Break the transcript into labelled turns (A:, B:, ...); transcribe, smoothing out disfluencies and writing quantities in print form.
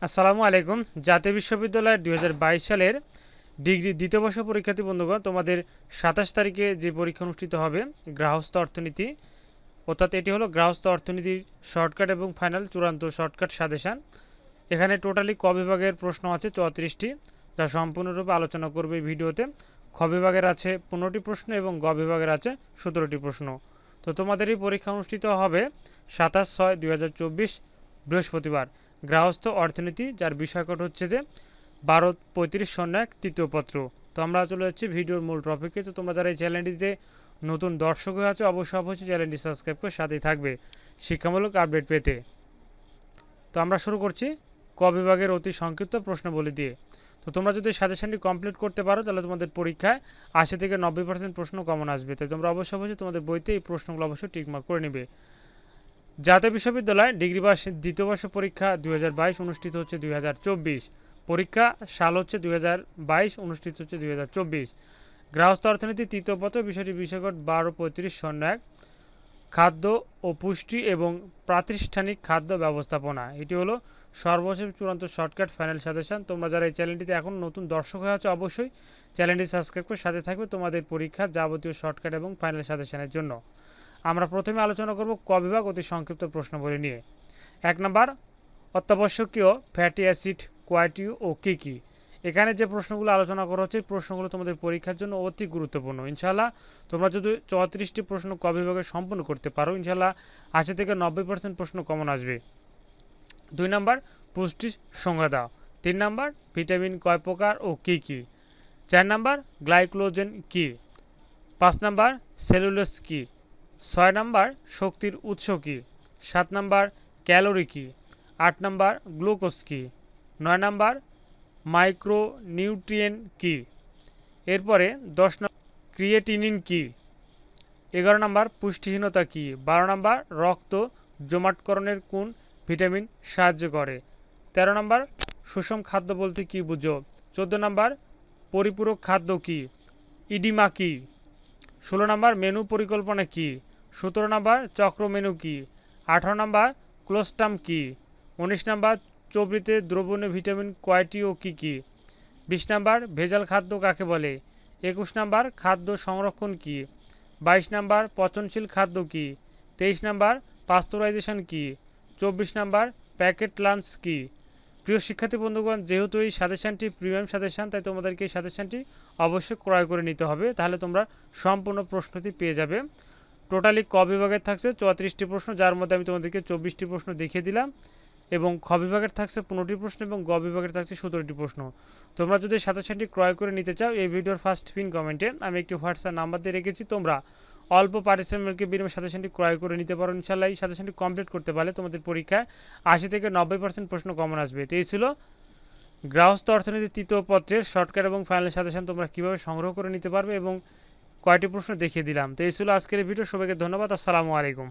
A: আসসালামু আলাইকুম। জাতীয় বিশ্ববিদ্যালয়ের ২০২২ সালের ডিগ্রি দ্বিতীয় বর্ষ পরীক্ষার্থী বন্ধুগণ, তোমাদের ২৭ তারিখে যে পরীক্ষা অনুষ্ঠিত হবে গৃহস্থ অর্থনীতি, অর্থাৎ এটি হলো গৃহস্থ অর্থনীতির শর্টকাট এবং ফাইনাল চূড়ান্ত শর্টকাট সাজেশান। এখানে টোটালি ক বিভাগের প্রশ্ন আছে ৩৪টি, যা সম্পূর্ণরূপে আলোচনা করবে এই ভিডিওতে। খ বিভাগের আছে ১৫টি প্রশ্ন এবং গ বিভাগের আছে ১৭টি প্রশ্ন। তো তোমাদের এই পরীক্ষা অনুষ্ঠিত হবে ২৭/৬/২০২৪ বৃহস্পতিবার। গৃহস্থ অর্থনীতি, যার বিষয়কট হচ্ছে যে ১২-৩৫-০১ তৃতীয় পত্র। তো আমরা চলে যাচ্ছি ভিডিওর মূল টপিকে। তো তোমরা যারা এই চ্যানেলটিতে নতুন দর্শক হয়ে আছো, অবশ্যই চ্যানেলটি সাবস্ক্রাইব করে সাথেই থাকবে শিক্ষামূলক আপডেট পেতে। তো আমরা শুরু করছি ক বিভাগের অতি সংক্ষিপ্ত প্রশ্নবলী দিয়ে। তো তোমরা যদি সাজেশনটি কমপ্লিট করতে পারো, তাহলে তোমাদের পরীক্ষায় ৮০-৯০% প্রশ্ন কমন আসবে। তাই তোমরা অবশ্যই তোমাদের বইতে এই প্রশ্নগুলো অবশ্যই টিকমার্ক করে নেবে। জাতীয় বিশ্ববিদ্যালয় ডিগ্রি পাস দ্বিতীয় বর্ষ পরীক্ষা ২০২২ অনুষ্ঠিত হচ্ছে ২০২৪। পরীক্ষা সাল হচ্ছে ২০২২, অনুষ্ঠিত হচ্ছে ২০২৪। গৃহস্থ অর্থনীতি তৃতীয় পত্র, বিষয়টি বিষয়কট ১২-৩৫-০১ খাদ্য ও পুষ্টি এবং প্রাতিষ্ঠানিক খাদ্য ব্যবস্থাপনা। এটি হলো সর্বশেষ চূড়ান্ত শর্টকাট ফাইনাল সাজেশন। তোমরা যারা এই চ্যানেলটিতে এখন নতুন দর্শক হয়ে আছো, অবশ্যই চ্যানেলটি সাবস্ক্রাইব করে সাথে থাকবে তোমাদের পরীক্ষার যাবতীয় শর্টকাট এবং ফাইনাল সাজেশনের জন্য। আমরা প্রথমে আলোচনা করব ক বিভাগ অতি সংক্ষিপ্ত প্রশ্নবলী নিয়ে। ১ নম্বর, অত্যাবশ্যকীয় ফ্যাটি অ্যাসিড কয়টি ও কী কী? এখানে যে প্রশ্নগুলো আলোচনা করা হচ্ছে, প্রশ্নগুলো তোমাদের পরীক্ষার জন্য অতি গুরুত্বপূর্ণ। ইনশাআল্লাহ তোমরা যদি ৩৪টি প্রশ্ন ক বিভাগে সম্পূর্ণ করতে পারো, ইনশাআল্লাহ ৮০-৯০% প্রশ্ন কমন আসবে। ২ নম্বর, পুষ্টির সংজ্ঞা দাও। ৩ নম্বর, ভিটামিন কয় প্রকার ও কী কী? ৪ নম্বর, গ্লাইকোজেন কী? ৫ নম্বর, সেলুলোজ কী? ৬ নম্বর, শক্তির উৎস কী? ৭ নম্বর, ক্যালোরি কী? ৮ নম্বর, গ্লুকোজ কী? ৯ নম্বর, মাইক্রোনিউট্রিয়েন্ট কী? এরপরে ১০ নম্বর, ক্রিয়েটিনিন কী? ১১ নম্বর, পুষ্টিহীনতা কী? ১২ নম্বর, রক্ত জমাটকরণের কোন ভিটামিন সাহায্য করে? ১৩ নম্বর, সুষম খাদ্য বলতে কী বুঝো? ১৪ নম্বর, পরিপূরক খাদ্য কী? ইডিমা কী? ১৬ নম্বর, মেনু পরিকল্পনা কী? ১৭ নম্বর, চক্র মেনু কী? ১৮ নম্বর, ক্লোস্টাম কী? ১৯ নম্বর, চর্বিতে দ্রবণীয় ভিটামিন কয়টি ও কী কী? ২০ নম্বর, ভেজাল খাদ্য কাকে বলে? ২১ নম্বর, খাদ্য সংরক্ষণ কী? ২২ নম্বর, পচনশীল খাদ্য কী? ২৩ নম্বর, পাস্তুরাইজেশন কী? ২৪ নম্বর, প্যাকেট লাঞ্চ কী? প্রিয় শিক্ষার্থী বন্ধুগণ, যেহেতু এই সাজেশানটি প্রিমিয়াম সাজেশান, তাই তোমাদেরকে এই সাজেশানটি অবশ্যই ক্রয় করে নিতে হবে, তাহলে তোমরা সম্পূর্ণ প্রশ্নটি পেয়ে যাবে। টোটালি ক বিভাগের থাকছে ৩৪টি প্রশ্ন, যার মধ্যে আমি তোমাদেরকে ২৪টি প্রশ্ন দেখিয়ে দিলাম, এবং খ বিভাগের থাকছে ১৫টি প্রশ্ন এবং গ বিভাগের থাকছে ১৭টি প্রশ্ন। তোমরা যদি সাজেশানটি ক্রয় করে নিতে চাও, এই ভিডিওর ফার্স্ট পিন কমেন্টে আমি একটি হোয়াটসঅ্যাপ নাম্বার দিয়ে রেখেছি। তোমরা অল্প পারিশ্রমিকের বিনিময়ে সাজেশানটি ক্রয় করে নিতে পারো। ইনশাআল্লাহ এই সাজেশানটি কমপ্লিট করতে পারলে তোমাদের পরীক্ষায় ৮০-৯০% প্রশ্ন কমন আসবে। তো এই ছিল গৃহস্থ অর্থনীতির তৃতীয় পত্রের শর্টকাট এবং ফাইনাল সাজেশন তোমরা কীভাবে সংগ্রহ করে নিতে পারবে এবং কয়টি প্রশ্ন দেখিয়ে দিলাম। তো এই ছিল আজকের ভিডিও। সবাইকে ধন্যবাদ। আসসালামু আলাইকুম।